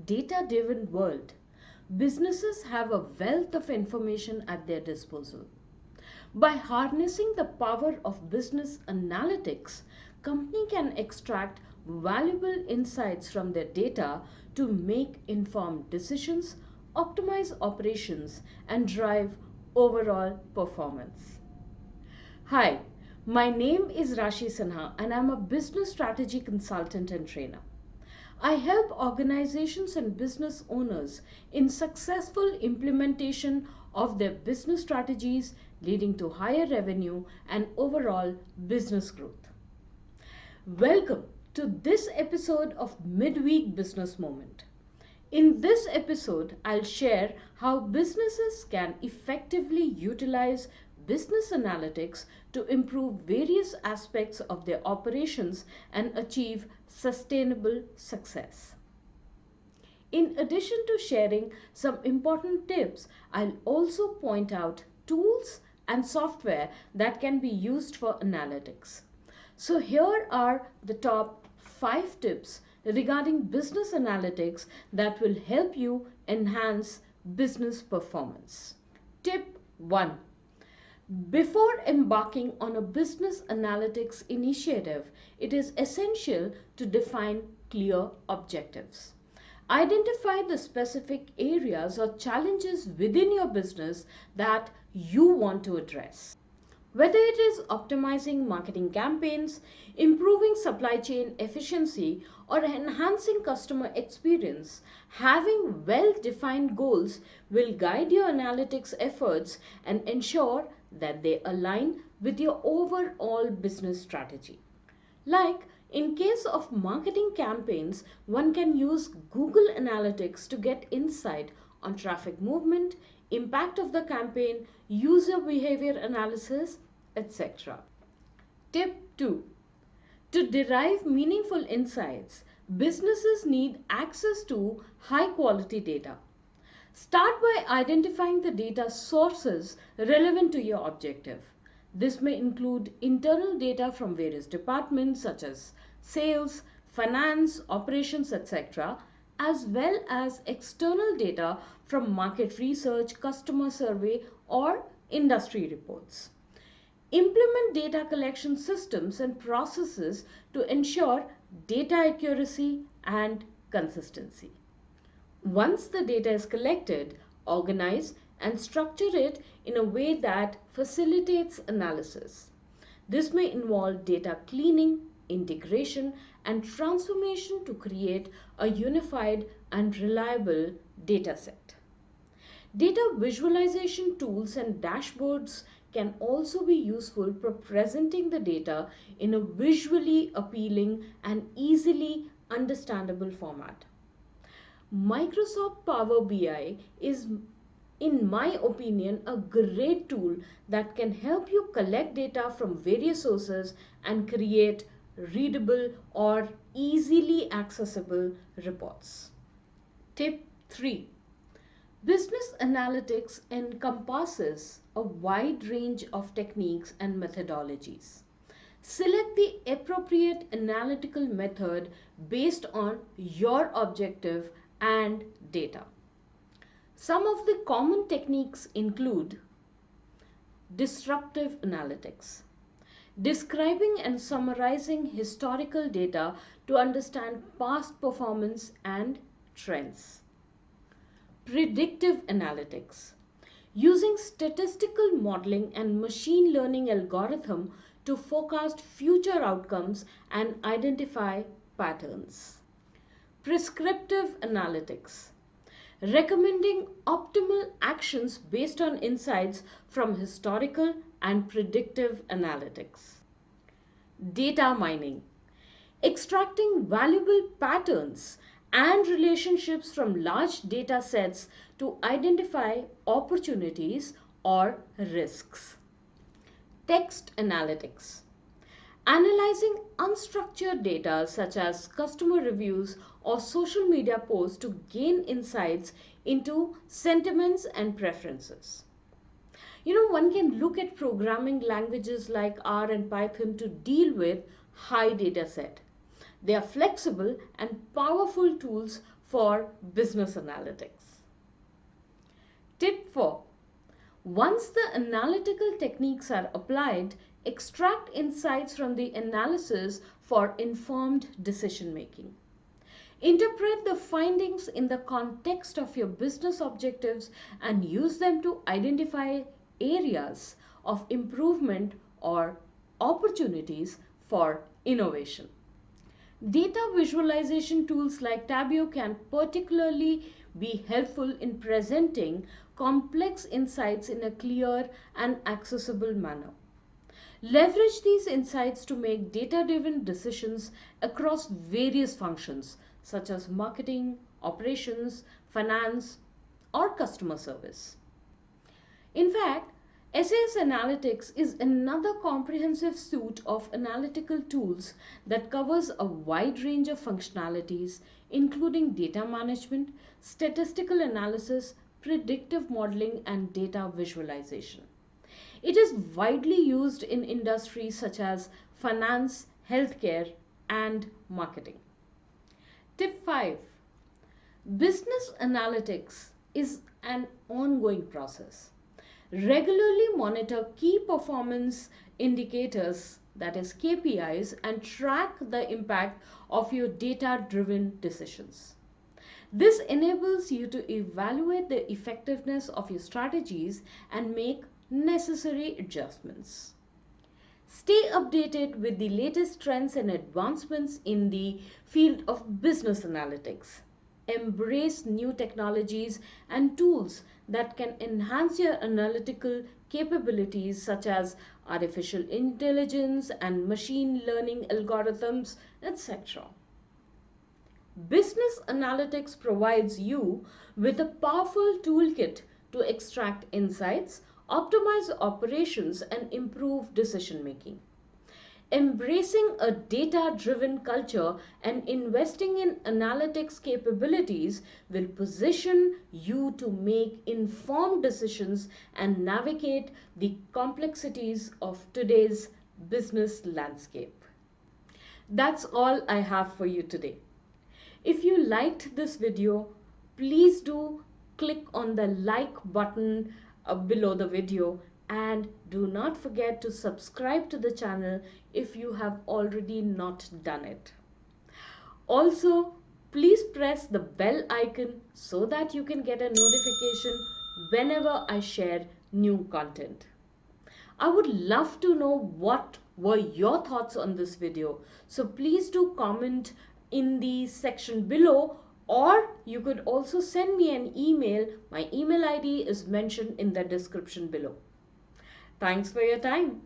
data-driven world, businesses have a wealth of information at their disposal. By harnessing the power of business analytics, company can extract valuable insights from their data to make informed decisions, optimize operations, and drive overall performance. Hi, my name is Rashie Sinha and I'm a business strategy consultant and trainer. I help organizations and business owners in successful implementation of their business strategies, leading to higher revenue and overall business growth. Welcome to this episode of Midweek Business Moment. In this episode, I'll share how businesses can effectively utilize business analytics to improve various aspects of their operations and achieve sustainable success. In addition to sharing some important tips, I'll also point out tools and software that can be used for analytics. So here are the top 5 tips regarding business analytics that will help you enhance business performance. Tip 1. Before embarking on a business analytics initiative, it is essential to define clear objectives. Identify the specific areas or challenges within your business that you want to address. Whether it is optimizing marketing campaigns, improving supply chain efficiency, or enhancing customer experience, having well-defined goals will guide your analytics efforts and ensure that they align with your overall business strategy. Like in case of marketing campaigns, one can use Google Analytics to get insight on traffic movement, impact of the campaign, user behavior analysis, etc. Tip 2. To derive meaningful insights, businesses need access to high quality data. Start by identifying the data sources relevant to your objective. This may include internal data from various departments such as sales, finance, operations, etc., as well as external data from market research, customer survey, or industry reports. Implement data collection systems and processes to ensure data accuracy and consistency. Once the data is collected, organize and structure it in a way that facilitates analysis. This may involve data cleaning, integration, and transformation to create a unified and reliable data set. Data visualization tools and dashboards can also be useful for presenting the data in a visually appealing and easily understandable format. Microsoft Power BI is, in my opinion, a great tool that can help you collect data from various sources and create readable or easily accessible reports. Tip 3. Business analytics encompasses a wide range of techniques and methodologies. Select the appropriate analytical method based on your objective and data. Some of the common techniques include Descriptive Analytics, describing and summarizing historical data to understand past performance and trends. Predictive Analytics, using statistical modeling and machine learning algorithm to forecast future outcomes and identify patterns. Prescriptive Analytics, recommending optimal actions based on insights from historical and predictive analytics. Data mining, extracting valuable patterns and relationships from large data sets to identify opportunities or risks. Text Analytics, analyzing unstructured data such as customer reviews or social media posts to gain insights into sentiments and preferences. One can look at programming languages like R and Python to deal with high data set. They are flexible and powerful tools for business analytics. Tip 4. Once the analytical techniques are applied, extract insights from the analysis for informed decision making. Interpret the findings in the context of your business objectives and use them to identify areas of improvement or opportunities for innovation. Data visualization tools like Tableau can particularly be helpful in presenting complex insights in a clear and accessible manner. Leverage these insights to make data-driven decisions across various functions such as marketing, operations, finance, or customer service. In fact, SAS Analytics is another comprehensive suite of analytical tools that covers a wide range of functionalities, including data management, statistical analysis, predictive modeling, and data visualization. It is widely used in industries such as finance, healthcare, and marketing. Tip 5. Business analytics is an ongoing process. Regularly monitor key performance indicators, that is KPIs, and track the impact of your data-driven decisions. This enables you to evaluate the effectiveness of your strategies and make necessary adjustments. Stay updated with the latest trends and advancements in the field of business analytics. Embrace new technologies and tools that can enhance your analytical capabilities, such as artificial intelligence and machine learning algorithms, etc. Business analytics provides you with a powerful toolkit to extract insights, optimize operations, and improve decision making. Embracing a data-driven culture and investing in analytics capabilities will position you to make informed decisions and navigate the complexities of today's business landscape. That's all I have for you today. If you liked this video, please do click on the like button below the video, and do not forget to subscribe to the channel if you have already not done it. Also, please press the bell icon so that you can get a notification whenever I share new content. I would love to know what were your thoughts on this video, so please do comment in the section below, or you could also send me an email. My email ID is mentioned in the description below. Thanks for your time.